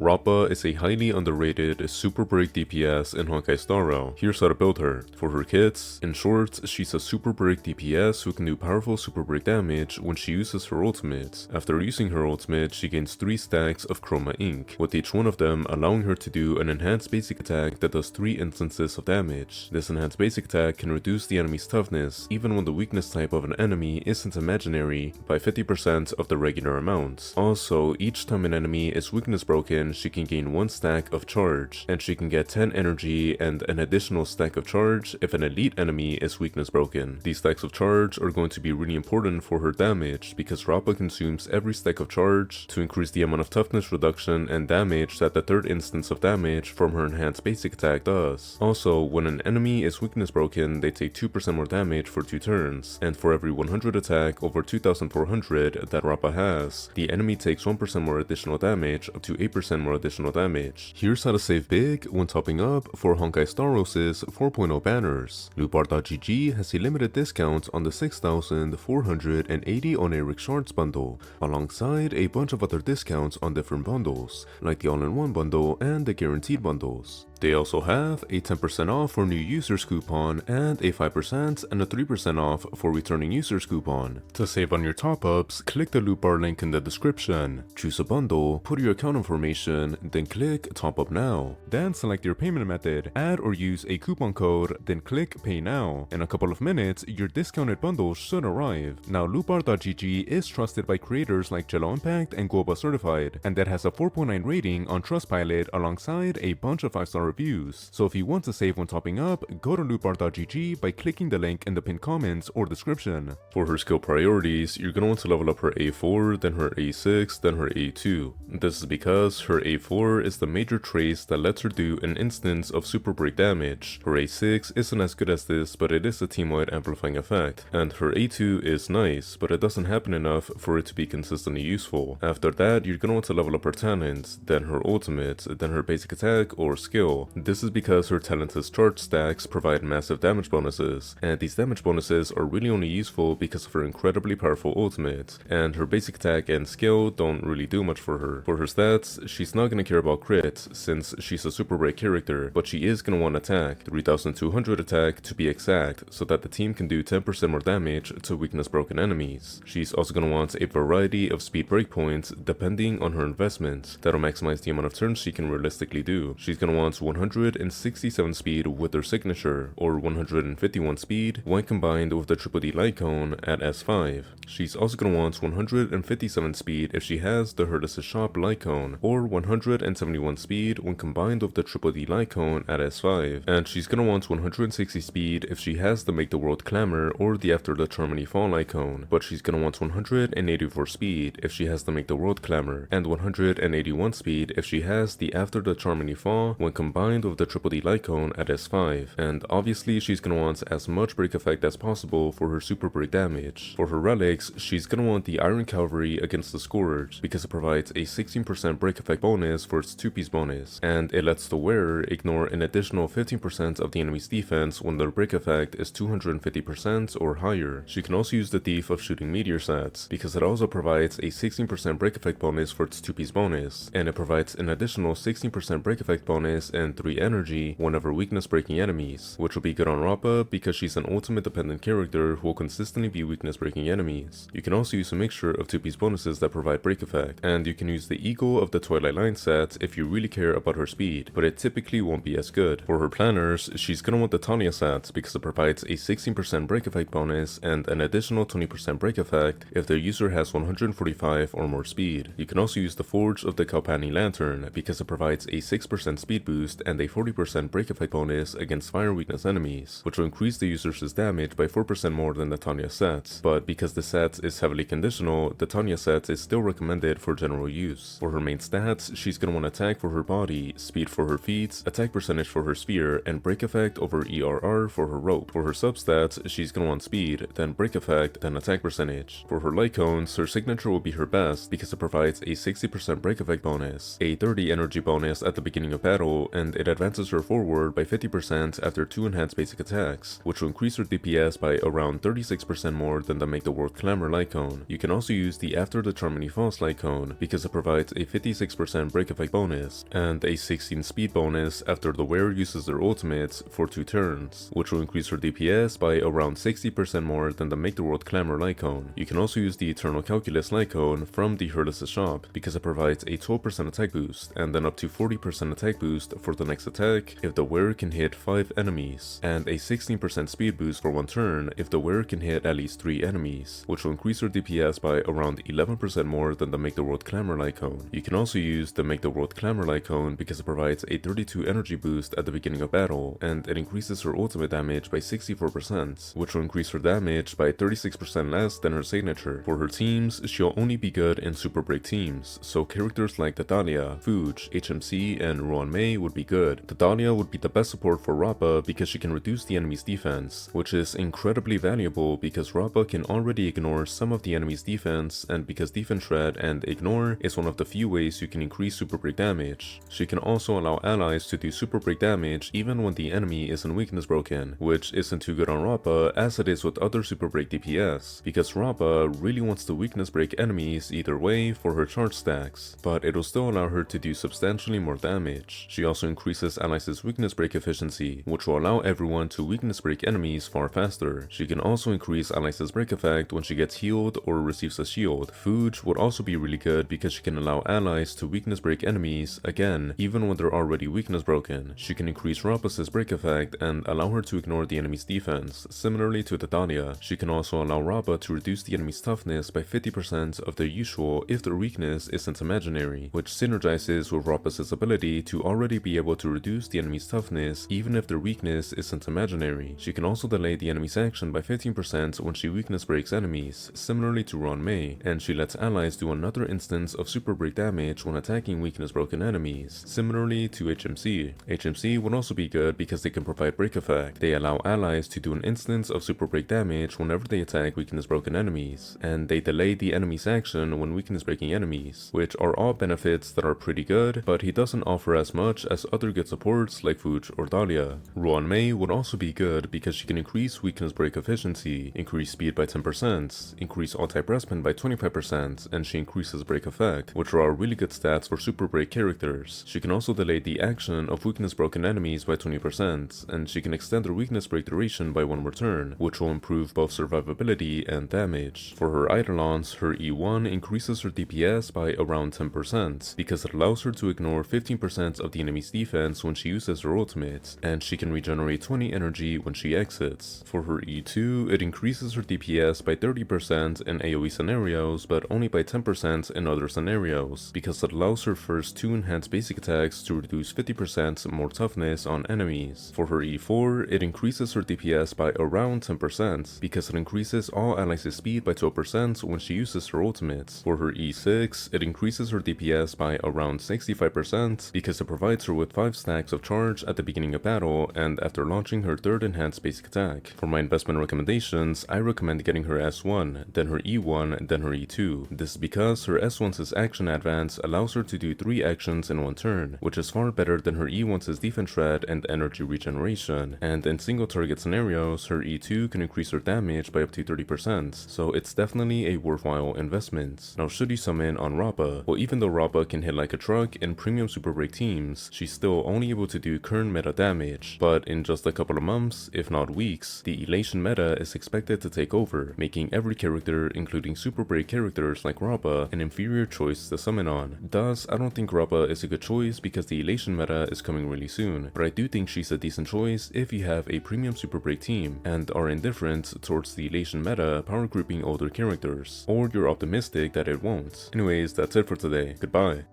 Rappa is a highly underrated super break DPS in Honkai Star Rail. Here's how to build her. For her kits, in short, she's a super break DPS who can do powerful super break damage when she uses her ultimate. After using her ultimate, she gains 3 stacks of Chroma Ink, with each one of them allowing her to do an enhanced basic attack that does 3 instances of damage. This enhanced basic attack can reduce the enemy's toughness, even when the weakness type of an enemy isn't imaginary, by 50% of the regular amount. Also, each time an enemy is weakness broken, she can gain 1 stack of charge, and she can get 10 energy and an additional stack of charge if an elite enemy is weakness broken. These stacks of charge are going to be really important for her damage because Rappa consumes every stack of charge to increase the amount of toughness reduction and damage that the 3rd instance of damage from her enhanced basic attack does. Also, when an enemy is weakness broken, they take 2% more damage for 2 turns, and for every 100 attack over 2400 that Rappa has, the enemy takes 1% more additional damage up to 8% more additional damage. Here's how to save big when topping up for Honkai Star Rail's 4.0 banners. Lootbar.gg has a limited discount on the 6,480 on Eric Shards bundle, alongside a bunch of other discounts on different bundles, like the all-in-one bundle and the guaranteed bundles. They also have a 10% off for new users coupon and a 5% and a 3% off for returning users coupon. To save on your top-ups, click the loot bar link in the description. Choose a bundle, put your account information, then click top up now. Then select your payment method, add or use a coupon code, then click pay now. In a couple of minutes, your discounted bundle should arrive. Now lootbar.gg is trusted by creators like Jello Impact and Goba Certified, and that has a 4.9 rating on Trustpilot alongside a bunch of 5-star reviews. So if you want to save when topping up, go to lootbar.gg by clicking the link in the pinned comments or description. For her skill priorities, you're gonna want to level up her A4, then her A6, then her A2. This is because her A4 is the major trace that lets her do an instance of super break damage. Her A6 isn't as good as this, but it is a team-wide amplifying effect. And her A2 is nice, but it doesn't happen enough for it to be consistently useful. After that, you're gonna want to level up her talent, then her ultimate, then her basic attack or skill. This is because her talent's charge stacks provide massive damage bonuses, and these damage bonuses are really only useful because of her incredibly powerful ultimate, and her basic attack and skill don't really do much for her. For her stats, she's not gonna care about crits since she's a super break character, but she is gonna want attack, 3200 attack to be exact, so that the team can do 10% more damage to weakness broken enemies. She's also gonna want a variety of speed breakpoints depending on her investment, that'll maximize the amount of turns she can realistically do. She's gonna want 167 speed with her signature, or 151 speed when combined with the Triple D Lightcone at S5. She's also going to want 157 speed if she has the Herdes' Shop Lightcone, or 171 speed when combined with the Triple D Lightcone at S5. And she's going to want 160 speed if she has the Make the World Clamor or the After the Harmony Fall Lightcone, but she's going to want 184 speed if she has the Make the World Clamor, and 181 speed if she has the After the Harmony Fall when combined with the Triple D Lightcone at S5, and obviously she's gonna want as much break effect as possible for her super break damage. For her relics, she's gonna want the Iron Cavalry against the Scourge because it provides a 16% break effect bonus for its 2-piece bonus, and it lets the wearer ignore an additional 15% of the enemy's defense when their break effect is 250% or higher. She can also use the Thief of Shooting Meteor sets because it also provides a 16% break effect bonus for its 2-piece bonus, and it provides an additional 16% break effect bonus and 3 energy whenever weakness breaking enemies, which will be good on Rappa because she's an ultimate dependent character who will consistently be weakness breaking enemies. You can also use a mixture of 2-piece bonuses that provide break effect, and you can use the Eagle of the Twilight Line set if you really care about her speed, but it typically won't be as good. For her planners, she's gonna want the Tanya set because it provides a 16% break effect bonus and an additional 20% break effect if their user has 145 or more speed. You can also use the Forge of the Kalpani Lantern because it provides a 6% speed boost and a 40% break effect bonus against fire weakness enemies, which will increase the user's damage by 4% more than the Tanya set. But because the set is heavily conditional, the Tanya set is still recommended for general use. For her main stats, she's gonna want attack for her body, speed for her feet, attack percentage for her sphere, and break effect over ERR for her rope. For her substats, she's gonna want speed, then break effect, then attack percentage. For her Lightcones, her signature will be her best because it provides a 60% break effect bonus, a 30 energy bonus at the beginning of battle, and and it advances her forward by 50% after 2 enhanced basic attacks, which will increase her DPS by around 36% more than the Make the World Clamor Lightcone. You can also use the After the Charmony Falls Lightcone because it provides a 56% break effect bonus and a 16 speed bonus after the wearer uses their ultimates for 2 turns, which will increase her DPS by around 60% more than the Make the World Clamor Lightcone. You can also use the Eternal Calculus Lightcone from the Heartless shop because it provides a 12% attack boost and then up to 40% attack boost for the next attack if the wearer can hit 5 enemies, and a 16% speed boost for 1 turn if the wearer can hit at least 3 enemies, which will increase her DPS by around 11% more than the Make the World Clamor Lightcone. You can also use the Make the World Clamor Lightcone because it provides a 32 energy boost at the beginning of battle, and it increases her ultimate damage by 64%, which will increase her damage by 36% less than her signature. For her teams, she'll only be good in Super Break teams, so characters like Thalia, Fuge, HMC, and Ruanmei would be good. Thalia would be the best support for Rappa because she can reduce the enemy's defense, which is incredibly valuable because Rappa can already ignore some of the enemy's defense, and because Defense Shred and Ignore is one of the few ways you can increase Super Break damage. She can also allow allies to do Super Break damage even when the enemy isn't weakness broken, which isn't too good on Rappa as it is with other Super Break DPS, because Rappa really wants to weakness break enemies either way for her charge stacks, but it'll still allow her to do substantially more damage. She also increases allies' weakness break efficiency, which will allow everyone to weakness break enemies far faster. She can also increase allies' break effect when she gets healed or receives a shield. Fuge would also be really good because she can allow allies to weakness break enemies again even when they're already weakness broken. She can increase Rappa's break effect and allow her to ignore the enemy's defense, similarly to Thalia. She can also allow Rappa to reduce the enemy's toughness by 50% of their usual if their weakness isn't imaginary, which synergizes with Rappa's ability to already be able to reduce the enemy's toughness even if their weakness isn't imaginary. She can also delay the enemy's action by 15% when she weakness breaks enemies, similarly to Ruanmei, and she lets allies do another instance of super break damage when attacking weakness broken enemies, similarly to HMC. HMC would also be good because they can provide break effect. They allow allies to do an instance of super break damage whenever they attack weakness broken enemies, and they delay the enemy's action when weakness breaking enemies, which are all benefits that are pretty good, but he doesn't offer as much as other good supports like Fuge or Thalia. Ruanmei would also be good because she can increase weakness break efficiency, increase speed by 10%, increase all-type respin by 25%, and she increases break effect, which are all really good stats for super break characters. She can also delay the action of weakness broken enemies by 20%, and she can extend their weakness break duration by 1 more turn, which will improve both survivability and damage. For her Eidolons, her E1 increases her DPS by around 10% because it allows her to ignore 15% of the enemy's defense when she uses her ultimate, and she can regenerate 20 energy when she exits. For her E2, it increases her DPS by 30% in AoE scenarios, but only by 10% in other scenarios, because it allows her first 2 enhanced basic attacks to reduce 50% more toughness on enemies. For her E4, it increases her DPS by around 10% because it increases all allies' speed by 12% when she uses her ultimate. For her E6, it increases her DPS by around 65% because it provides her with 5 stacks of charge at the beginning of battle and after launching her 3rd enhanced basic attack. For my investment recommendations, I recommend getting her S1, then her E1, then her E2. This is because her S1's action advance allows her to do 3 actions in 1 turn, which is far better than her E1's defense shred and energy regeneration, and in single target scenarios, her E2 can increase her damage by up to 30%, so it's definitely a worthwhile investment. Now should you summon on Rappa? Well, even though Rappa can hit like a truck in premium super break teams, she's still only able to do current meta damage, but in just a couple of months, if not weeks, the Elation meta is expected to take over, making every character, including super break characters like Rappa, an inferior choice to summon on. Thus, I don't think Rappa is a good choice because the Elation meta is coming really soon, but I do think she's a decent choice if you have a premium super break team and are indifferent towards the Elation meta power grouping older characters, or you're optimistic that it won't. Anyways, that's it for today. Goodbye.